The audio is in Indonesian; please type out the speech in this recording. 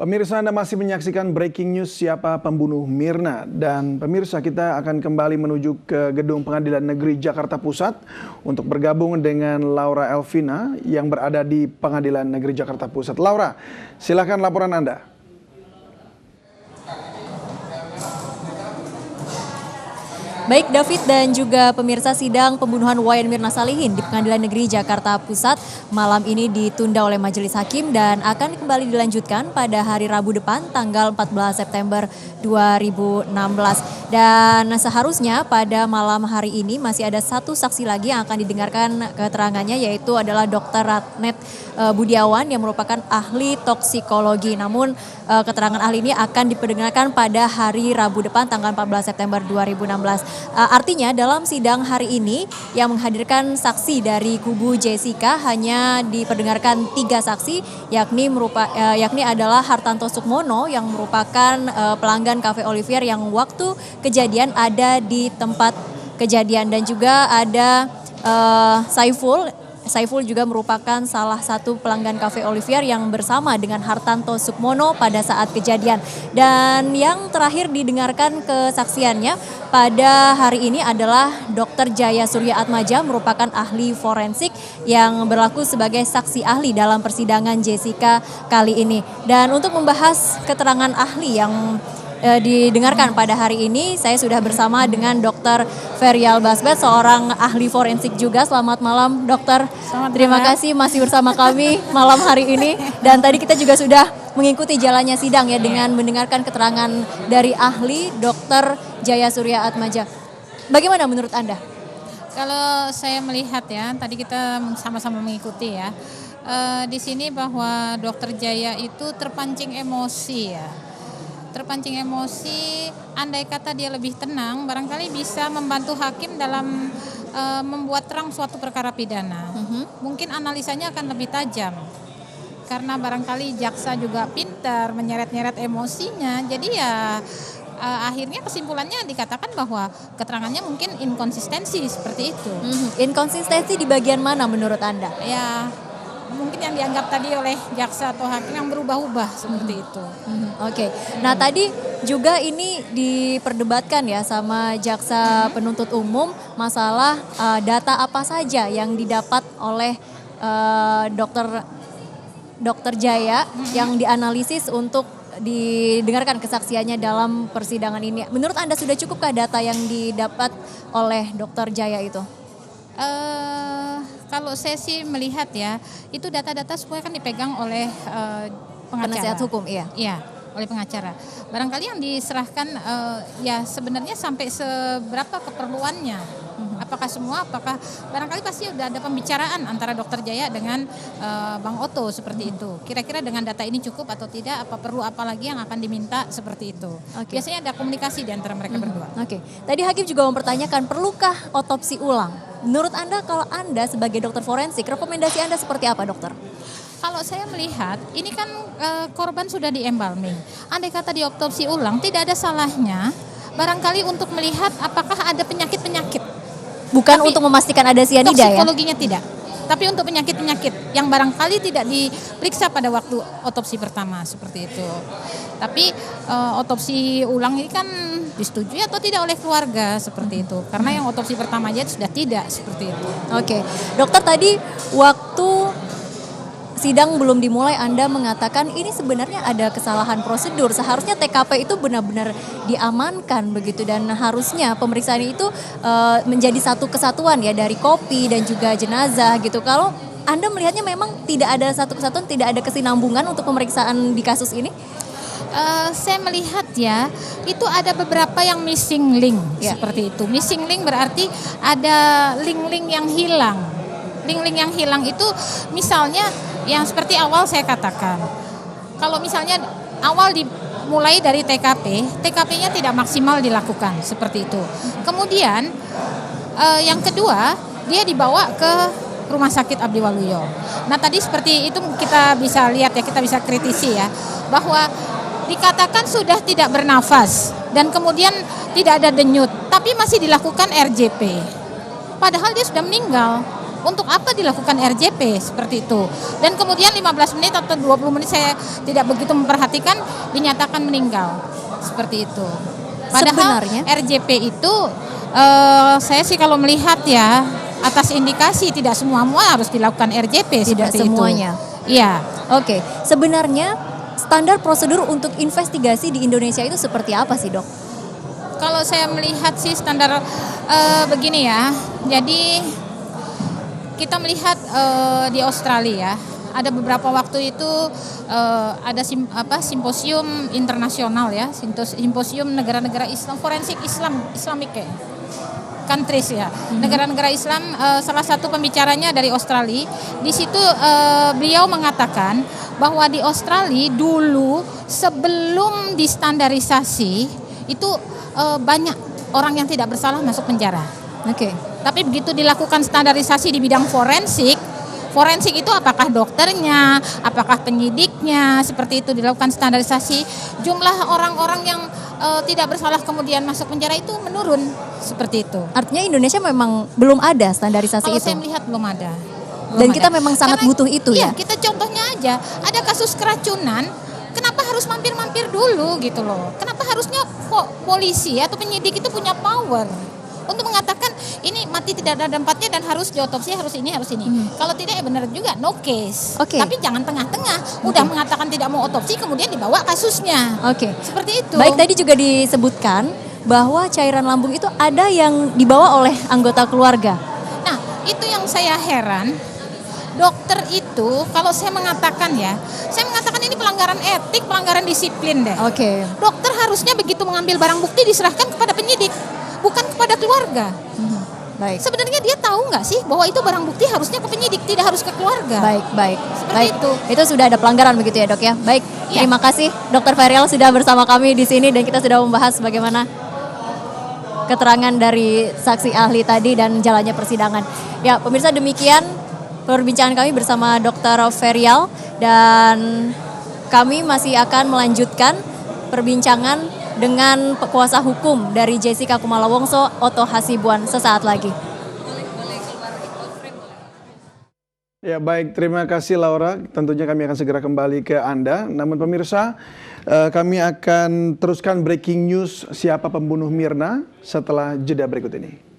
Pemirsa, Anda masih menyaksikan breaking news siapa pembunuh Mirna. Dan pemirsa, kita akan kembali menuju ke Gedung Pengadilan Negeri Jakarta Pusat untuk bergabung dengan Laura Elvina yang berada di Pengadilan Negeri Jakarta Pusat. Laura, silakan laporan Anda. Baik David dan juga pemirsa, sidang pembunuhan Wayan Mirna Salihin di Pengadilan Negeri Jakarta Pusat malam ini ditunda oleh Majelis Hakim dan akan kembali dilanjutkan pada hari Rabu depan tanggal 14 September 2016. Dan seharusnya pada malam hari ini masih ada satu saksi lagi yang akan didengarkan keterangannya, yaitu adalah Dr. Ratnet Budiawan yang merupakan ahli toksikologi. Namun keterangan ahli ini akan diperdengarkan pada hari Rabu depan tanggal 14 September 2016. Artinya dalam sidang hari ini yang menghadirkan saksi dari kubu Jessica hanya diperdengarkan 3 saksi, yakni adalah Hartanto Sukmono yang merupakan pelanggan Cafe Olivier yang waktu kejadian ada di tempat kejadian, dan juga ada Saiful juga merupakan salah satu pelanggan Cafe Olivier yang bersama dengan Hartanto Sukmono pada saat kejadian. Dan yang terakhir didengarkan kesaksiannya pada hari ini adalah Dr. Jaya Surya Atmaja, merupakan ahli forensik yang berlaku sebagai saksi ahli dalam persidangan Jessica kali ini. Dan untuk membahas keterangan ahli yang didengarkan pada hari ini, saya sudah bersama dengan Dr. Ferial Basbet, seorang ahli forensik juga. Selamat malam, dokter. Terima kasih masih bersama kami malam hari ini. Dan tadi kita juga sudah mengikuti jalannya sidang ya dengan mendengarkan keterangan dari ahli Dr. Jaya Surya Atmaja. Bagaimana menurut Anda? Kalau saya melihat ya, tadi kita sama-sama mengikuti ya. Di sini bahwa Dr. Jaya itu terpancing emosi ya. Terpancing emosi, andai kata dia lebih tenang, barangkali bisa membantu hakim dalam membuat terang suatu perkara pidana. Mungkin analisanya akan lebih tajam, karena barangkali jaksa juga pintar menyeret-nyeret emosinya. Jadi ya akhirnya kesimpulannya dikatakan bahwa keterangannya mungkin inkonsistensi seperti itu. Inkonsistensi di bagian mana menurut Anda? Ya, mungkin yang dianggap tadi oleh jaksa atau hakim yang berubah-ubah seperti itu. Oke. Nah tadi juga ini diperdebatkan ya sama jaksa penuntut umum masalah data apa saja yang didapat oleh Dr. Jaya yang dianalisis untuk didengarkan kesaksiannya dalam persidangan ini. Menurut Anda sudah cukupkah data yang didapat oleh Dr. Jaya itu? Kalau saya sih melihat ya, itu data-data semua kan dipegang oleh pengacara. Penasihat hukum, iya. Iya, oleh pengacara. Barangkali yang diserahkan ya sebenarnya sampai seberapa keperluannya. Apakah semua, apakah barangkali pasti sudah ada pembicaraan antara Dr. Jaya dengan Bang Otto seperti itu. Kira-kira dengan data ini cukup atau tidak, apa perlu apa lagi yang akan diminta seperti itu. Biasanya ada komunikasi di antara mereka berdua. Tadi hakim juga mempertanyakan, perlukah otopsi ulang? Menurut Anda, kalau Anda sebagai dokter forensik, rekomendasi Anda seperti apa, dokter? Kalau saya melihat, ini kan korban sudah di-embalming. Andai kata diotopsi ulang, tidak ada salahnya barangkali untuk melihat apakah ada penyakit-penyakit. Bukan tapi, untuk memastikan ada sianida ya? Toksikologinya tidak. Tapi untuk penyakit-penyakit yang barangkali tidak diperiksa pada waktu otopsi pertama seperti itu. Tapi otopsi ulang ini kan disetujui atau tidak oleh keluarga seperti itu. Karena yang otopsi pertama aja sudah tidak seperti itu. Oke. Dokter, tadi waktu sidang belum dimulai Anda mengatakan ini sebenarnya ada kesalahan prosedur. Seharusnya TKP itu benar-benar diamankan begitu, dan harusnya pemeriksaan itu menjadi satu kesatuan ya dari kopi dan juga jenazah gitu. Kalau Anda melihatnya memang tidak ada satu kesatuan, tidak ada kesinambungan untuk pemeriksaan di kasus ini? Saya melihat ya, itu ada beberapa yang missing link seperti itu. Missing link berarti ada link-link yang hilang. Link-link yang hilang itu misalnya yang seperti awal saya katakan. Kalau misalnya awal dimulai dari TKP, TKP-nya tidak maksimal dilakukan seperti itu. Kemudian yang kedua, dia dibawa ke Rumah Sakit Abdi Waluyo. Nah tadi seperti itu kita bisa lihat ya, kita bisa kritisi ya, bahwa dikatakan sudah tidak bernafas dan kemudian tidak ada denyut, tapi masih dilakukan RJP. Padahal dia sudah meninggal. Untuk apa dilakukan RJP seperti itu? Dan kemudian 15 menit atau 20 menit saya tidak begitu memperhatikan, dinyatakan meninggal. Seperti itu. Padahal Sebenarnya RJP itu saya sih kalau melihat ya atas indikasi tidak semua harus dilakukan RJP tidak seperti semuanya. itu. Iya. Oke, sebenarnya standar prosedur untuk investigasi di Indonesia itu seperti apa sih, Dok? Kalau saya melihat sih standar begini ya. Jadi kita melihat di Australia ada beberapa waktu itu ada simposium internasional ya, simposium negara-negara Islam, forensik Islamic ya. Countries ya, negara-negara Islam. Salah satu pembicaranya dari Australia. Di situ beliau mengatakan bahwa di Australia dulu sebelum distandarisasi itu banyak orang yang tidak bersalah masuk penjara. Oke. Tapi begitu dilakukan standarisasi di bidang forensik itu apakah dokternya, apakah penyidiknya, seperti itu dilakukan standarisasi, jumlah orang-orang yang tidak bersalah kemudian masuk penjara itu menurun, seperti itu. Artinya Indonesia memang belum ada standarisasi Kalau itu. saya melihat belum ada. Dan kita memang sangat butuh itu ya? Iya, kita contohnya aja, ada kasus keracunan, kenapa harus mampir-mampir dulu gitu loh. Kenapa harusnya polisi atau penyidik itu punya power untuk mengatakan ini mati tidak ada tempatnya dan harus diotopsi, harus ini. Kalau tidak ya benar juga no case. Oke. Tapi jangan tengah-tengah, udah mengatakan tidak mau otopsi kemudian dibawa kasusnya. Oke. Seperti itu. Baik, tadi juga disebutkan bahwa cairan lambung itu ada yang dibawa oleh anggota keluarga. Nah, itu yang saya heran. Dokter itu kalau saya mengatakan ini pelanggaran etik, pelanggaran disiplin deh. Oke. Dokter harusnya begitu mengambil barang bukti diserahkan kepada penyidik, bukan kepada keluarga. Baik. Sebenarnya dia tahu nggak sih bahwa itu barang bukti harusnya ke penyidik, tidak harus ke keluarga. Baik. Seperti itu. Itu sudah ada pelanggaran begitu ya, Dok ya. Baik. Iya. Terima kasih Dr. Ferial sudah bersama kami di sini dan kita sudah membahas bagaimana keterangan dari saksi ahli tadi dan jalannya persidangan. Ya, pemirsa, demikian perbincangan kami bersama Dr. Ferial dan kami masih akan melanjutkan perbincangan dengan kuasa hukum dari Jessica Kumala Wongso, Oto Hasibuan, sesaat lagi. Ya baik, terima kasih Laura. Tentunya kami akan segera kembali ke Anda. Namun pemirsa, kami akan teruskan breaking news siapa pembunuh Mirna setelah jeda berikut ini.